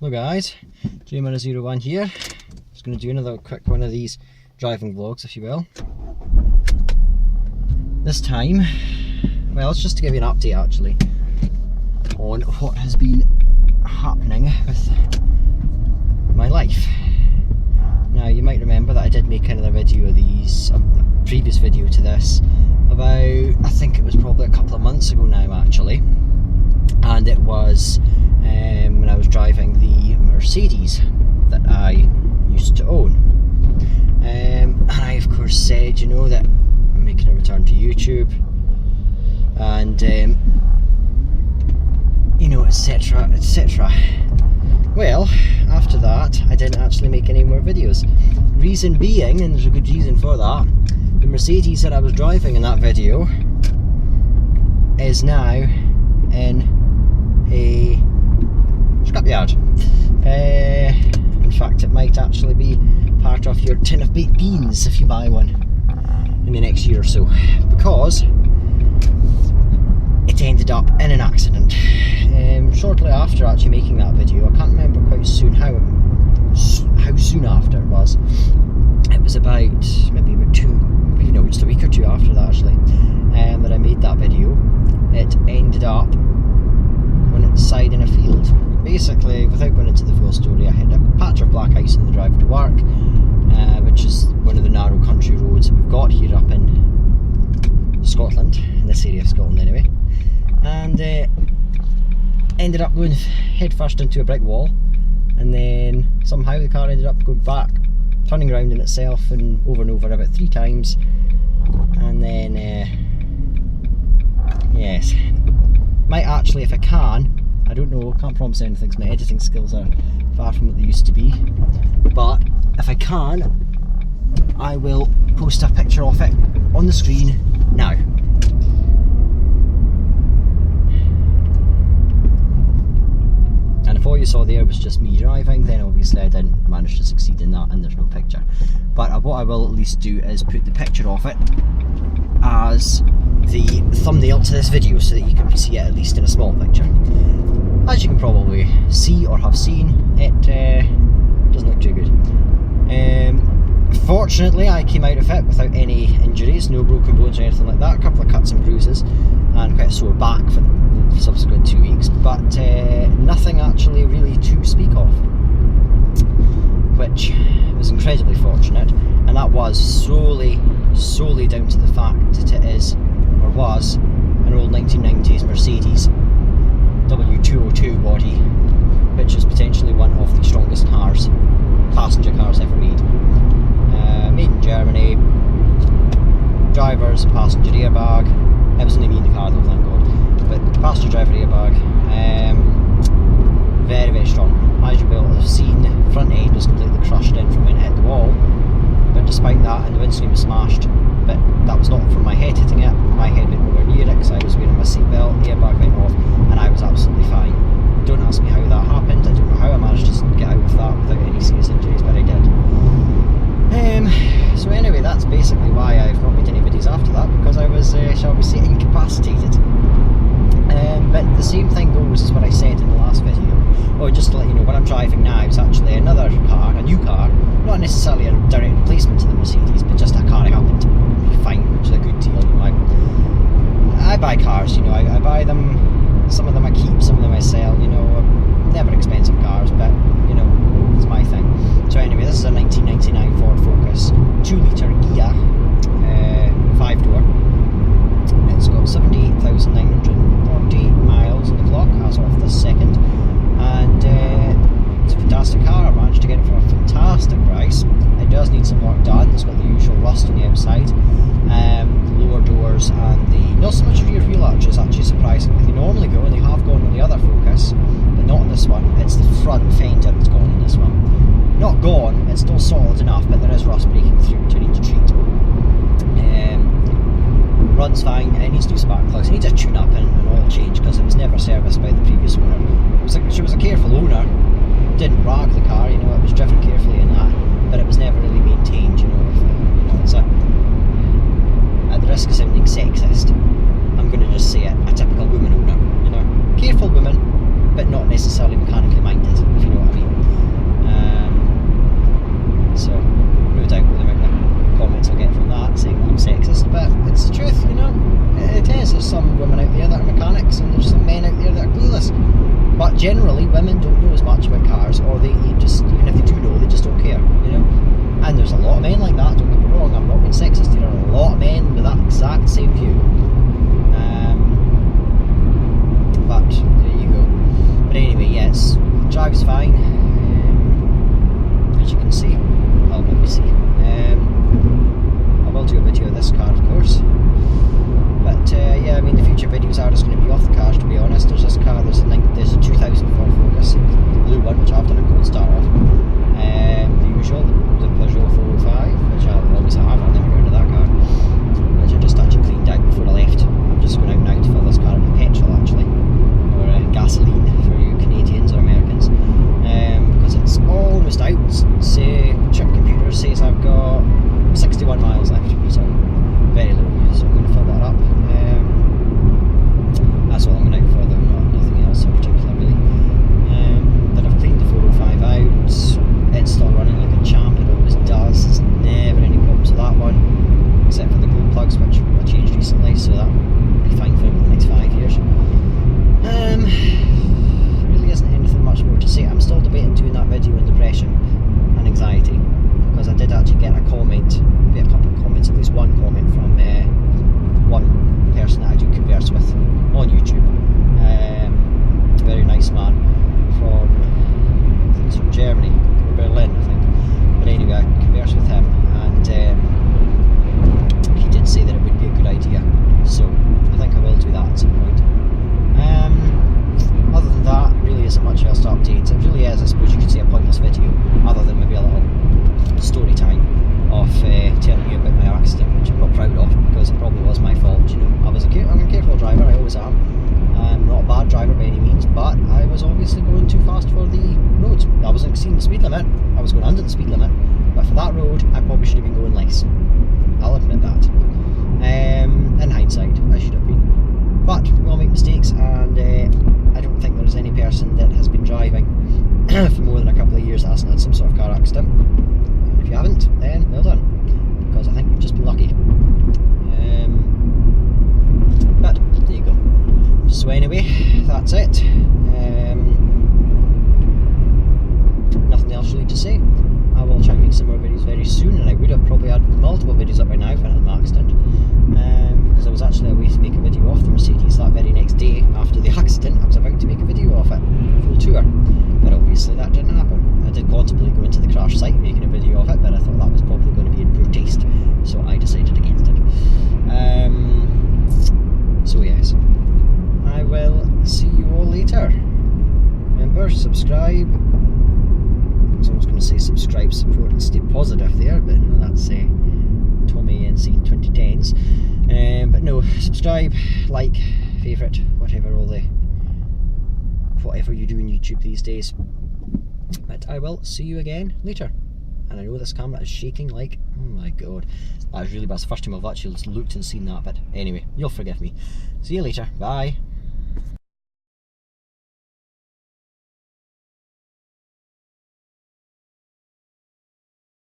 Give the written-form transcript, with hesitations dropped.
Hello guys, JMunna01 here. Just going to do another quick one of these driving vlogs, if you will. This time, well, it's just to give you an update actually on what has been happening with my life. Now you might remember that I did make another video of these, a previous video to this, about, I think it was probably a couple of months ago now actually, and it was when I was driving the Mercedes that I used to own. And I of course said, you know, that I'm making a return to YouTube and you know, etc, etc. Well, after that I didn't actually make any more videos. Reason being, and there's a good reason for that, the Mercedes that I was driving in that video is now in a scrapyard. In fact, it might actually be part of your tin of baked beans if you buy one in the next year or so, because it ended up in an accident. Shortly after actually making that video, I can't remember quite soon how soon after it was. It was about maybe just a week or two after that actually, that I made that video. It ended up on its side in a field. Basically, without going into the full story, I had a patch of black ice on the drive to work, which is one of the narrow country roads that we've got here up in Scotland, in this area of Scotland anyway, and ended up going head first into a brick wall, and then somehow the car ended up going back, turning around in itself and over about 3 times, and then yes, might actually, if I can, I don't know, can't promise anything because my editing skills are far from what they used to be, but if I can, I will post a picture of it on the screen now. And if all you saw there was just me driving, then obviously I didn't manage to succeed in that and there's no picture. But what I will at least do is put the picture of it as the thumbnail to this video so that you can see it at least in a small picture. As you can probably see or have seen, it doesn't look too good. Fortunately, I came out of it without any injuries, no broken bones or anything like that, a couple of cuts and bruises and quite a sore back for the subsequent 2 weeks, but nothing actually really to speak of, which was incredibly fortunate, and that was solely down to the fact that it is, or was, an old 1990s Mercedes W202 body, which is potentially one of the strongest cars, passenger cars ever made. Made in Germany, driver's and passenger airbag. It was only me in the car though, thank God. But passenger driver airbag, very, very strong. As you will have seen, the front end was completely crushed in from when it hit the wall. But despite that, and the windscreen was smashed, but that was not from my head hitting it. My head went nowhere near it because I was wearing my seatbelt, the airbag went off, and I was absolutely fine. Don't ask me how that happened. I don't know how I managed to get out of that without any serious injuries, but I did. So anyway, that's basically why I've not made any videos after that, because I was, shall we say, incapacitated. But the same thing goes as what I said in the last video. Or just to let you know, what I'm driving now is actually another car, a new car, not necessarily a direct replacement to the Mercedes, but just a car I happen to find, which is a good deal. You know, I buy cars, you know, I buy them, some of them I keep, some of them I sell, you know, never expensive cars, but, you know, it's my thing. So anyway, this is a 1999 Ford Focus, 2-litre Ghia, 5-door. It's got 78,940 miles on the clock as of this second, and it's a fantastic car. I managed to get it for a fantastic price. It does need some work done. It's got the usual rust on the outside, the lower doors, and the not so much rear wheel arches actually, surprisingly. They normally go, and they have got generally women don't know as much about cars, or they just, even if they do know, they just don't care, you know. And there's a lot of men like that, don't get me wrong, I'm not being sexist, there are a lot of men with that exact same view. But there you go. But anyway, yes, drives fine, as you can see. Well, let me see. I will do a video of this car, of course. But yeah, I mean, the future videos are just going to be off the cars, to be honest. There's this car, there's a 2000 Ford Focus, the blue one, which I've done a cold start off. The usual, the Peugeot 405, which I always have, I'll never get rid of that car. Which I just actually cleaned out before I left. I'm just going out now to fill this car up with petrol, actually. Or gasoline for you Canadians or Americans. Because it's almost out. Chip computer says I've got 61 miles left, so very low. So I'm going to fill that up. That's all I'm going out for, though, nothing else in particular, really. Then I've cleaned the 405 out. It's still running like a champ, it always does. There's never any problems with that one, except for the glow plugs, which I changed recently, so that will be fine for the next 5 years. Really isn't anything much more to say. I'm still debating doing that video on depression and anxiety, because I did actually get a comment, maybe a couple of comments, at least one comment from one person that I do converse with on YouTube. Very nice man from, I think it's from Germany, or Berlin, I think. But anyway, I conversed with him, and he did say that it would be a good idea. So I think I will do that at some point. Other than that, really isn't much else to update. It really is, I suppose you could say, a pointless video, other than maybe a little story time of telling you about my accident, which I'm not proud of, because it probably was my fault. You know, I'm a careful driver, I always am. I'm not a bad driver by any means, but I was obviously going too fast for the roads. I wasn't exceeding the speed limit, I was going under the speed limit, but for that road I probably should have been going less. I'll admit that. In hindsight, I should have been. But we all make mistakes, and I don't think there's any person that has been driving for more than a couple of years that hasn't had some sort of car accident. And if you haven't, then well done, because I think you've just been lucky. But there you go. So anyway, that's it. Nothing else really to say. I will try and make some more videos very soon, and I would have probably had multiple videos up by now if I hadn't had an accident. Because I was actually away to make a video off the Mercedes that very next day after the accident. I was about to make a video off it, a full tour, but obviously that didn't happen. I did contemplate going to the crash site and making a video of it, but I thought that was probably going to be in poor taste, so I decided against it. So yes, I will see you all later. Remember, subscribe. I was almost going to say subscribe, support and stay positive there, but no, that's Tommy NC 2010s. But no, subscribe, like, favourite, whatever you do on YouTube these days. But I will see you again later. And I know this camera is shaking like, oh my god, that was really bad. It's the first time I've actually looked and seen that, but anyway, you'll forgive me. See you later, bye.